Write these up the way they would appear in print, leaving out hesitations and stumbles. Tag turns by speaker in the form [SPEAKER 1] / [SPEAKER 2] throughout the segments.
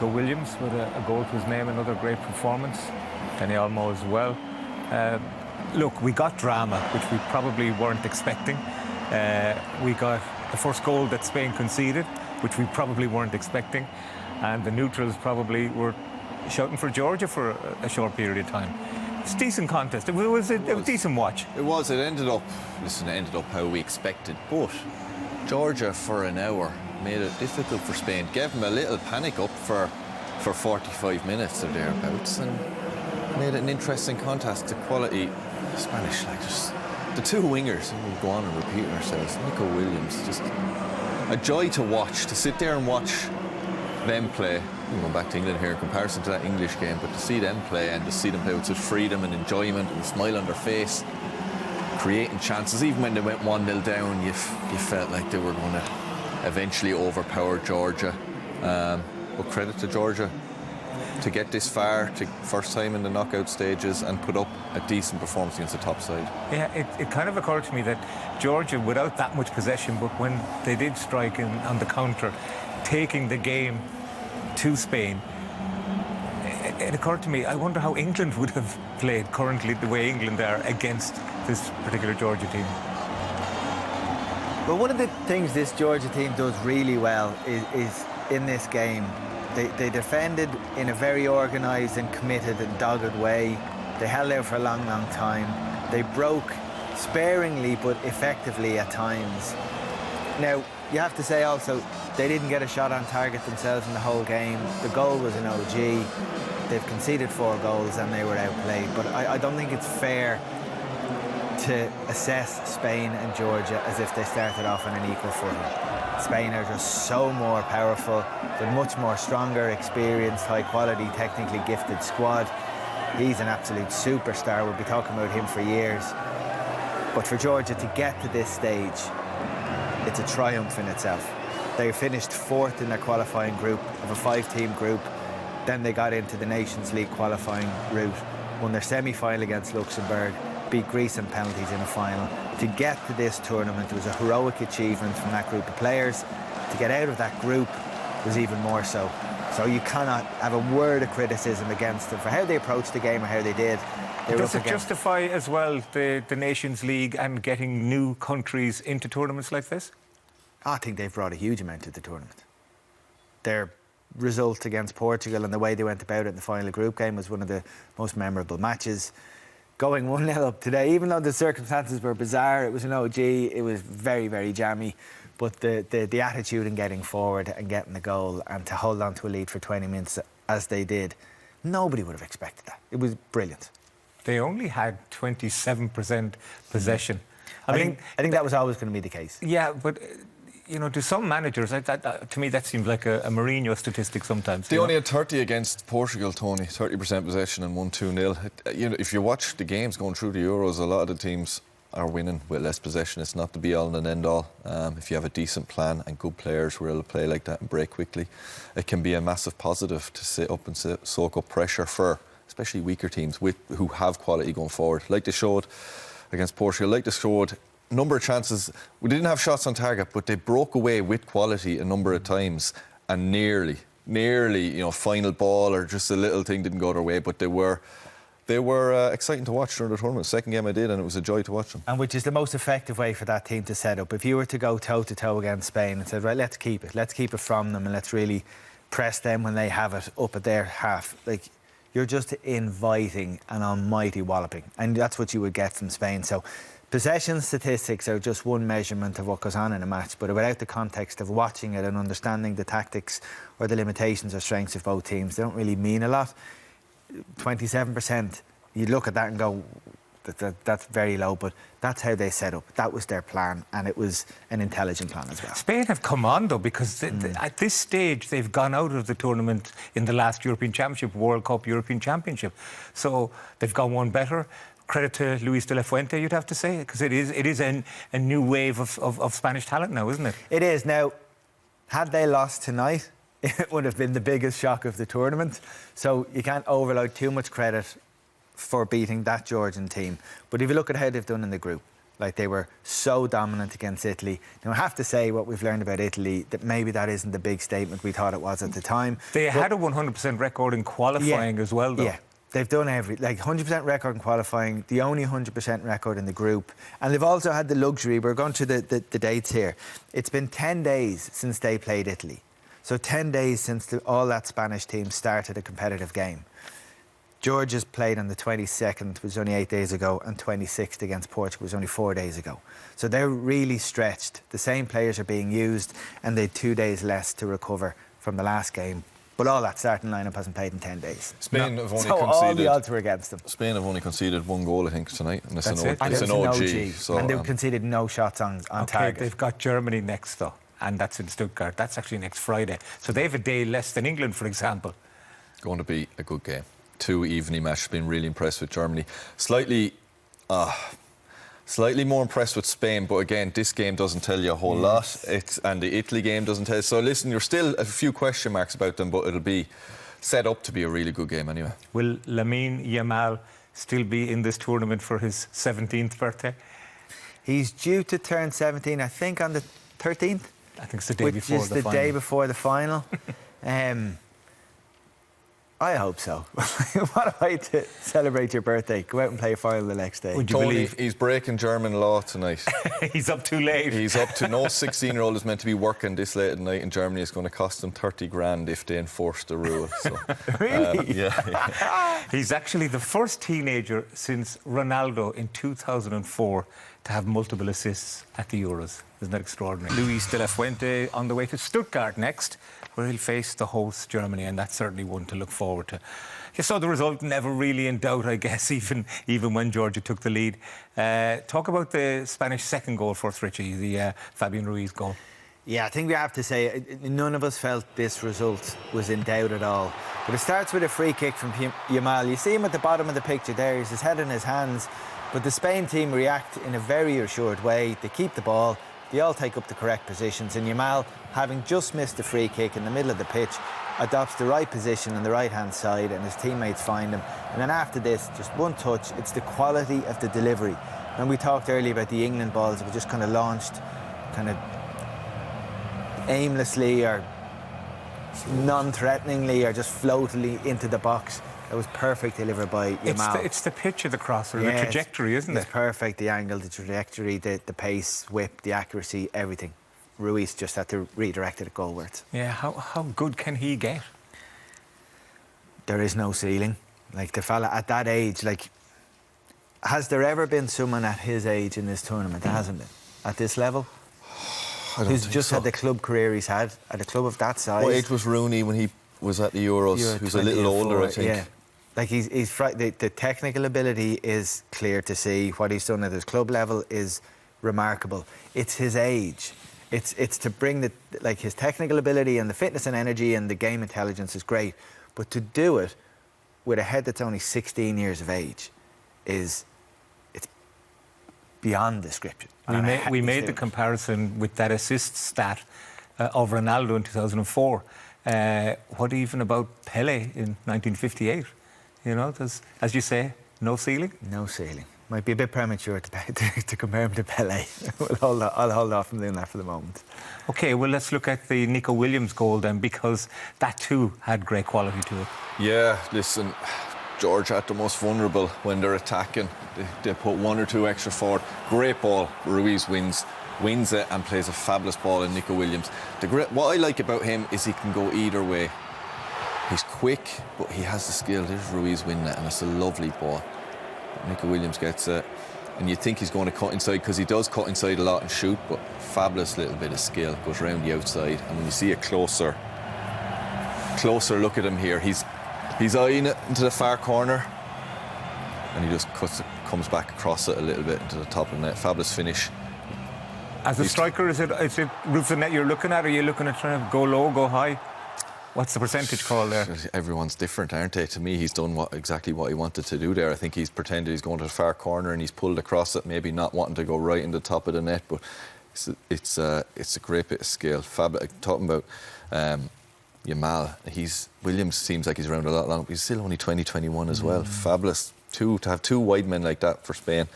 [SPEAKER 1] Nico Williams with a goal to his name, another great performance. Danny Olmo as well. Look, we got drama, which we probably weren't expecting. We got the first goal that Spain conceded, which we probably weren't expecting. And the neutrals probably were shouting for Georgia for a short period of time. It's a decent contest. It was a decent watch.
[SPEAKER 2] It was. It ended up how we expected. But Georgia, for an hour, made it difficult for Spain. Gave them a little panic up for 45 minutes or thereabouts, and made it an interesting contest. The quality Spanish, like just the two wingers, and we'll go on and repeat ourselves. Nico Williams, just a joy to watch. To sit there and watch them play. I'm going back to England here in comparison to that English game, but to see them play and to see them play with such freedom and enjoyment and a smile on their face, creating chances, even when they went 1-0 down, you felt like they were going to eventually overpower Georgia. But credit to Georgia to get this far, to first time in the knockout stages, and put up a decent performance against the top side.
[SPEAKER 1] Yeah, it kind of occurred to me that Georgia, without that much possession, but when they did strike on the counter, taking the game to Spain, it occurred to me, I wonder how England would have played currently, the way England are against this particular Georgia team.
[SPEAKER 3] Well, one of the things this Georgia team does really well is in this game, they defended in a very organised and committed and dogged way. They held out for a long, long time. They broke sparingly but effectively at times. Now, you have to say also, they didn't get a shot on target themselves in the whole game. The goal was an OG. They've conceded 4 goals and they were outplayed. But I don't think it's fair to assess Spain and Georgia as if they started off on an equal footing. Spain are just so more powerful. They're much more stronger, experienced, high-quality, technically gifted squad. He's an absolute superstar. We'll be talking about him for years. But for Georgia to get to this stage, it's a triumph in itself. They finished 4th in their qualifying group of a 5-team group. Then they got into the Nations League qualifying route, won their semi-final against Luxembourg, beat Greece in penalties in a final. To get to this tournament was a heroic achievement from that group of players. To get out of that group was even more so. So you cannot have a word of criticism against them for how they approached the game or how they did.
[SPEAKER 1] Does it justify as well the Nations League and getting new countries into tournaments like this?
[SPEAKER 3] I think they've brought a huge amount to the tournament. Their result against Portugal and the way they went about it in the final group game was one of the most memorable matches. Going 1-0 up today, even though the circumstances were bizarre, it was an OG, it was very, very jammy. But the attitude in getting forward and getting the goal and to hold on to a lead for 20 minutes as they did, nobody would have expected that. It was brilliant.
[SPEAKER 1] They only had 27% possession.
[SPEAKER 3] I think that was always going to be the case.
[SPEAKER 1] Yeah, but you know, to some managers, to me, that seems like a Mourinho statistic sometimes.
[SPEAKER 2] They only had 30 against Portugal, Tony. 30% possession and won 2-0. You know, if you watch the games going through the Euros, a lot of the teams are winning with less possession. It's not the be-all and end-all. If you have a decent plan and good players who are able to play like that and break quickly, it can be a massive positive to sit up and soak up pressure for especially weaker teams who have quality going forward. Like they showed against Portugal, like they showed number of chances. We didn't have shots on target, but they broke away with quality a number of times and nearly, you know, final ball or just a little thing didn't go their way, but they were exciting to watch during the tournament. Second game I did, and it was a joy to watch them.
[SPEAKER 3] And which is the most effective way for that team to set up. If you were to go toe-to-toe against Spain and said, right, let's keep it from them and let's really press them when they have it up at their half, like, you're just inviting an almighty walloping. And that's what you would get from Spain. So possession statistics are just one measurement of what goes on in a match, but without the context of watching it and understanding the tactics or the limitations or strengths of both teams, they don't really mean a lot. 27%, you look at that and go, that's very low, but that's how they set up. That was their plan, and it was an intelligent plan as well.
[SPEAKER 1] Spain have come on, though, because at this stage they've gone out of the tournament in the last European Championship, World Cup, European Championship. So they've gone one better. Credit to Luis de la Fuente, you'd have to say, because it is a new wave of Spanish talent now, isn't it?
[SPEAKER 3] It is. Now, had they lost tonight, it would have been the biggest shock of the tournament. So you can't overload too much credit for beating that Georgian team. But if you look at how they've done in the group, Like, they were so dominant against Italy. Now, I have to say, what we've learned about Italy, that maybe that isn't the big statement we thought it was at the time.
[SPEAKER 1] They had a 100% record in qualifying as well, though.
[SPEAKER 3] Yeah, they've done 100% record in qualifying, the only 100% record in the group. And they've also had the luxury, we're going through the dates here. It's been 10 days since they played Italy. So 10 days since all that Spanish team started a competitive game. Georgia's played on the 22nd, which was only 8 days ago, and 26th against Portugal was only 4 days ago. So they're really stretched. The same players are being used, and they had 2 days less to recover from the last game. But all that starting lineup hasn't played in 10 days.
[SPEAKER 2] Spain have only
[SPEAKER 3] so
[SPEAKER 2] conceded.
[SPEAKER 3] All the odds were against them.
[SPEAKER 2] Spain have only conceded 1 goal, I think, tonight. And it's
[SPEAKER 1] That's it.
[SPEAKER 2] It's an OG.
[SPEAKER 3] So, and they've conceded no shots on target.
[SPEAKER 1] They've got Germany next, though, and that's in Stuttgart. That's actually next Friday. So they have a day less than England, for example.
[SPEAKER 2] Going to be a good game. 2 evening matches. Been really impressed with Germany. Slightly more impressed with Spain, but again, this game doesn't tell you a whole lot. And the Italy game doesn't tell you. So listen, you're still a few question marks about them, but it'll be set up to be a really good game anyway.
[SPEAKER 1] Will Lamine Yamal still be in this tournament for his 17th birthday?
[SPEAKER 3] He's due to turn 17, I think, on the 13th.
[SPEAKER 1] I think it's the day before the final.
[SPEAKER 3] Which is the day before the final. I hope so. What a way to celebrate your birthday. Go out and play a final the next day.
[SPEAKER 1] Would you
[SPEAKER 2] Tony,
[SPEAKER 1] believe?
[SPEAKER 2] He's breaking German law tonight.
[SPEAKER 1] He's up too late.
[SPEAKER 2] He's up to no 16-year-old is meant to be working this late at night in Germany. It's going to cost them 30 grand if they enforce the rule. So,
[SPEAKER 3] really?
[SPEAKER 2] Yeah.
[SPEAKER 1] He's actually the first teenager since Ronaldo in 2004 to have multiple assists at the Euros. Isn't that extraordinary? Luis de la Fuente on the way to Stuttgart next, where he'll face the host Germany, and that's certainly one to look forward to. You saw the result never really in doubt, I guess, even when Georgia took the lead. Talk about the Spanish second goal first, Richie, the Fabian Ruiz goal.
[SPEAKER 3] Yeah, I think we have to say none of us felt this result was in doubt at all. But it starts with a free kick from Yamal. You see him at the bottom of the picture there. He's his head in his hands. But the Spain team react in a very assured way. They keep the ball. They all take up the correct positions. And Yamal, having just missed the free kick in the middle of the pitch, adopts the right position on the right-hand side, and his teammates find him. And then after this, just one touch, it's the quality of the delivery. When we talked earlier about the England balls, it was just kind of launched kind of aimlessly or non-threateningly or just floatily into the box. It was perfect delivered by Yamal.
[SPEAKER 1] It's the pitch of the cross, or the trajectory, isn't it?
[SPEAKER 3] It's perfect, the angle, the trajectory, the pace, whip, the accuracy, everything. Ruiz just had to redirect it at goalwards.
[SPEAKER 1] Yeah, how good can he get?
[SPEAKER 3] There is no ceiling. Like, the fella at that age, like, has there ever been someone at his age in this tournament? There hasn't been. At this level? Who's just had the club career he's had, at a club of that size.
[SPEAKER 2] What age was Rooney when he was at the Euros? He was a little older, I think. Yeah.
[SPEAKER 3] Like, the technical ability is clear to see. What he's done at his club level is remarkable. It's his age. It's to bring his technical ability and the fitness and energy and the game intelligence is great, but to do it with a head that's only 16 years of age it's beyond description.
[SPEAKER 1] We made the comparison with that assist stat of Ronaldo in 2004. What even about Pele in 1958? You know, there's, as you say, no ceiling?
[SPEAKER 3] No ceiling. Might be a bit premature to compare him to Pele. I'll hold off from doing that for the moment. OK, well, let's look at the Nico Williams goal then, because that too had great quality to it.
[SPEAKER 2] Yeah, listen, Georgia at the most vulnerable when they're attacking. They put 1 or 2 extra forward. Great ball. Ruiz wins it and plays a fabulous ball in Nico Williams. What I like about him is he can go either way. He's quick, but he has the skill. There's Ruiz winning it, and it's a lovely ball. Nico Williams gets it, and you think he's going to cut inside, because he does cut inside a lot and shoot, but fabulous little bit of skill, goes around the outside. And when you see a closer look at him here, he's eyeing it into the far corner, and he just comes back across it a little bit into the top of the net. Fabulous finish.
[SPEAKER 1] As a striker, is it roof the net you're looking at, or are you looking at trying to go low, go high? What's the percentage call there?
[SPEAKER 2] Everyone's different, aren't they? To me, he's done exactly what he wanted to do there. I think he's pretended he's going to the far corner and he's pulled across it, maybe not wanting to go right in the top of the net, but it's a great bit of skill. Talking about Yamal, Williams seems like he's around a lot longer, but he's still only 20, 21 as well. Fabulous. To have 2 wide men like that for Spain.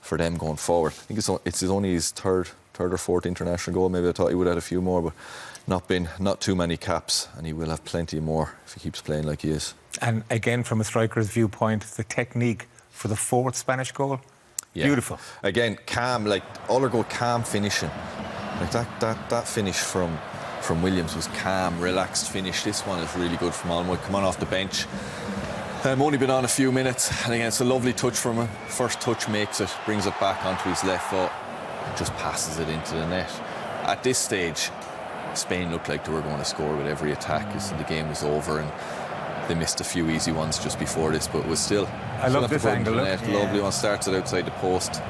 [SPEAKER 2] for them going forward. I think it's only his third or fourth international goal. Maybe I thought he would have had a few more, but not too many caps, and he will have plenty more if he keeps playing like he is.
[SPEAKER 1] And again, from a striker's viewpoint, the technique for the fourth Spanish goal, beautiful.
[SPEAKER 2] Again, calm, like all goal, calm finishing. Like that finish from Williams was calm, relaxed finish. This one is really good from Olmo. Come on off the bench. Only been on a few minutes, and again, it's a lovely touch from him. First touch makes it, brings it back onto his left foot, and just passes it into the net. At this stage, Spain looked like they were going to score with every attack, and the game was over, and they missed a few easy ones just before this, but it was still.
[SPEAKER 1] I love this angle.
[SPEAKER 2] Lovely one, starts it outside the post,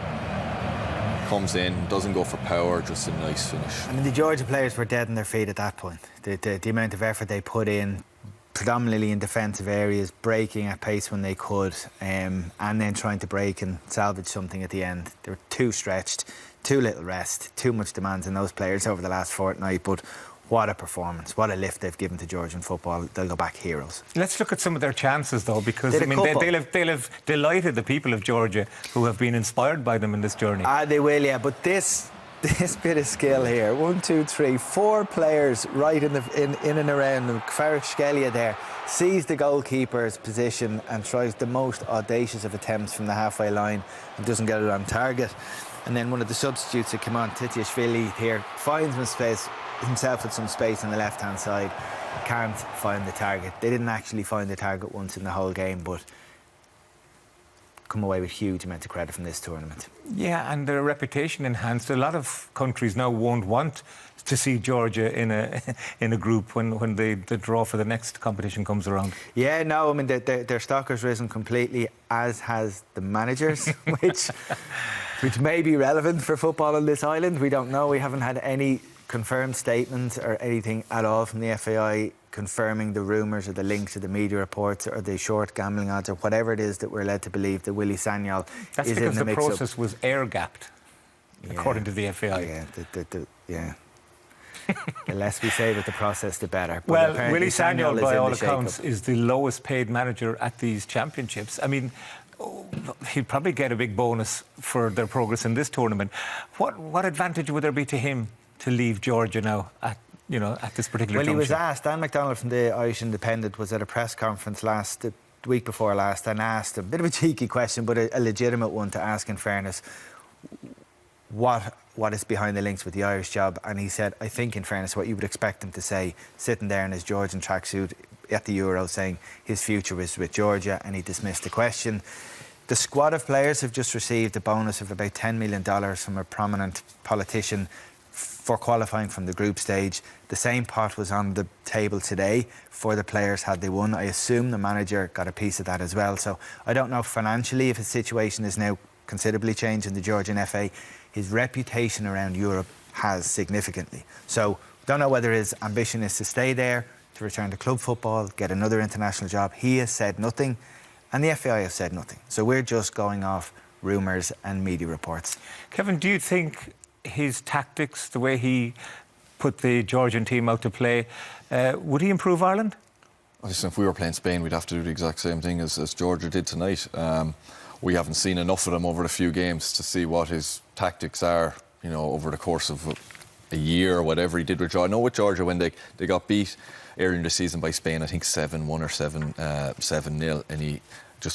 [SPEAKER 2] comes in, doesn't go for power, just a nice finish.
[SPEAKER 3] I mean, the Georgia players were dead on their feet at that point. The amount of effort they put in, predominantly in defensive areas, breaking at pace when they could, and then trying to break and salvage something at the end. They were too stretched, too little rest, too much demands on those players over the last fortnight, but what a performance, what a lift they've given to Georgian football. They'll go back heroes.
[SPEAKER 1] Let's look at some of their chances, though, because they'll have delighted the people of Georgia who have been inspired by them in this journey.
[SPEAKER 3] They will, yeah, but this bit of skill here, 1, 2, 3, 4 players right in and around them. Kvaratskhelia there sees the goalkeeper's position and tries the most audacious of attempts from the halfway line and doesn't get it on target. And then one of the substitutes that come on, Titiashvili here, finds himself with some space on the left-hand side, can't find the target. They didn't actually find the target once in the whole game, but come away with huge amounts of credit from this tournament.
[SPEAKER 1] Yeah, and their reputation enhanced. A lot of countries now won't want to see Georgia in a group when the draw for the next competition comes around.
[SPEAKER 3] Yeah, no, I mean, their stock has risen completely, as has the managers, which may be relevant for football on this island. We don't know. We haven't had any confirmed statements or anything at all from the FAI confirming the rumours or the links or the media reports or the short gambling odds or whatever it is that we're led to believe that Willie Sagnol is in the mix-up.
[SPEAKER 1] That's because the process was air-gapped, according to the FAI.
[SPEAKER 3] Yeah, the less we say about the process, the better. But
[SPEAKER 1] well, Willie Sagnol, by all accounts, is the lowest paid manager at these championships. I mean, he'd probably get a big bonus for their progress in this tournament. What advantage would there be to him to leave Georgia now at this particular juncture?
[SPEAKER 3] Well, he was asked, Dan McDonald from the Irish Independent was at a press conference the week before last and asked a bit of a cheeky question, but a legitimate one to ask in fairness, what is behind the links with the Irish job. And he said, I think in fairness what you would expect him to say, sitting there in his Georgian tracksuit at the Euro, saying his future was with Georgia, and he dismissed the question. The squad of players have just received a bonus of about $10 million from a prominent politician for qualifying from the group stage. The same pot was on the table today for the players had they won. I assume the manager got a piece of that as well. So I don't know financially if his situation is now considerably changed in the Georgian FA. His reputation around Europe has significantly. So don't know whether his ambition is to stay there, to return to club football, get another international job. He has said nothing, and the FAI have said nothing. So we're just going off rumours and media reports.
[SPEAKER 1] Kevin, do you think his tactics, the way he put the Georgian team out to play, would he improve Ireland?
[SPEAKER 2] Listen, if we were playing Spain, we'd have to do the exact same thing as Georgia did tonight. We haven't seen enough of him over the few games to see what his tactics are, over the course of a year or whatever he did with Georgia. I know with Georgia, when they got beat earlier in the season by Spain, I think 7-1 or 7-0, and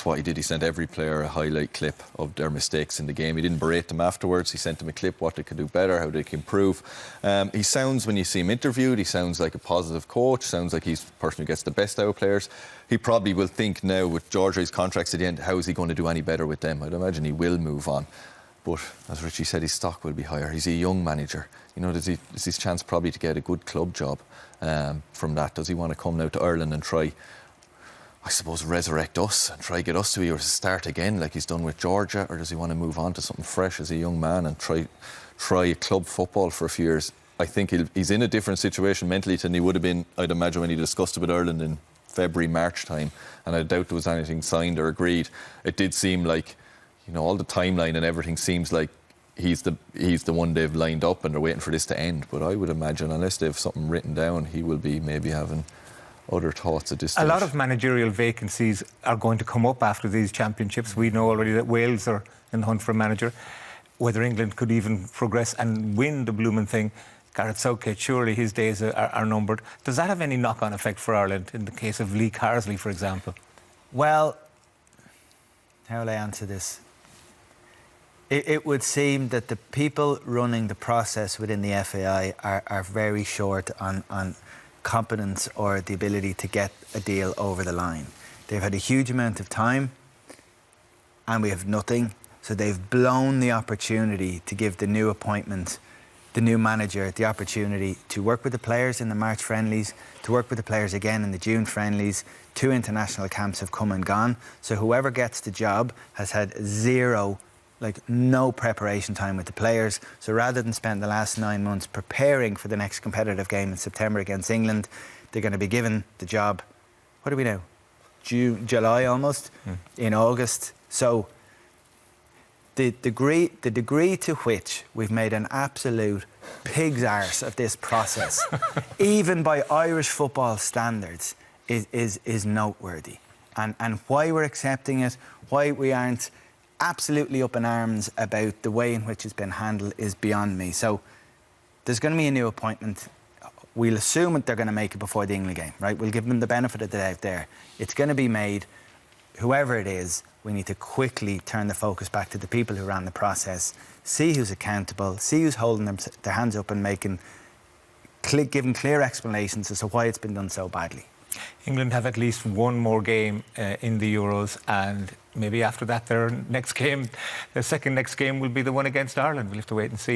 [SPEAKER 2] what he did, he sent every player a highlight clip of their mistakes in the game. He didn't berate them afterwards. He sent them a clip, what they could do better, how they can improve. He sounds, when you see him interviewed, he sounds like a positive coach, sounds like he's the person who gets the best out of players. He probably will think now with Georgia's contracts at the end, how is he going to do any better with them? I'd imagine he will move on. But as Richie said, his stock will be higher. He's a young manager. There's his chance probably to get a good club job from that. Does he want to come now to Ireland and try, I suppose, resurrect us and try get us to either start again like he's done with Georgia, or does he want to move on to something fresh as a young man and try club football for a few years? I think he's in a different situation mentally than he would have been, I'd imagine, when he discussed it with Ireland in February, March time, and I doubt there was anything signed or agreed. It did seem like, all the timeline and everything seems like he's the one they've lined up and they're waiting for this to end. But I would imagine, unless they have something written down, he will be maybe having other thoughts at this stage.
[SPEAKER 1] A lot of managerial vacancies are going to come up after these championships. We know already that Wales are in the hunt for a manager. Whether England could even progress and win the blooming thing, Gareth Southgate, surely his days are numbered. Does that have any knock-on effect for Ireland in the case of Lee Carsley, for example?
[SPEAKER 3] Well, how will I answer this? It would seem that the people running the process within the FAI are very short on competence or the ability to get a deal over the line. They've had a huge amount of time and we have nothing. So they've blown the opportunity to give the new appointment, the new manager, the opportunity to work with the players in the March friendlies, to work with the players again in the June friendlies. 2 international camps have come and gone. So whoever gets the job has had no preparation time with the players. So rather than spend the last 9 months preparing for the next competitive game in September against England, they're going to be given the job, what are we now? July almost, in August. So the degree to which we've made an absolute pig's arse of this process, even by Irish football standards, is noteworthy. And why we're accepting it, why we aren't absolutely up in arms about the way in which it's been handled is beyond me. So there's going to be a new appointment. We'll assume that they're going to make it before the England game, right? We'll give them the benefit of the doubt there. It's going to be made. Whoever it is, we need to quickly turn the focus back to the people who ran the process, see who's accountable, see who's holding their hands up and giving clear explanations as to why it's been done so badly.
[SPEAKER 1] England have at least one more game in the Euros, and maybe after that their second next game will be the one against Ireland. We'll have to wait and see.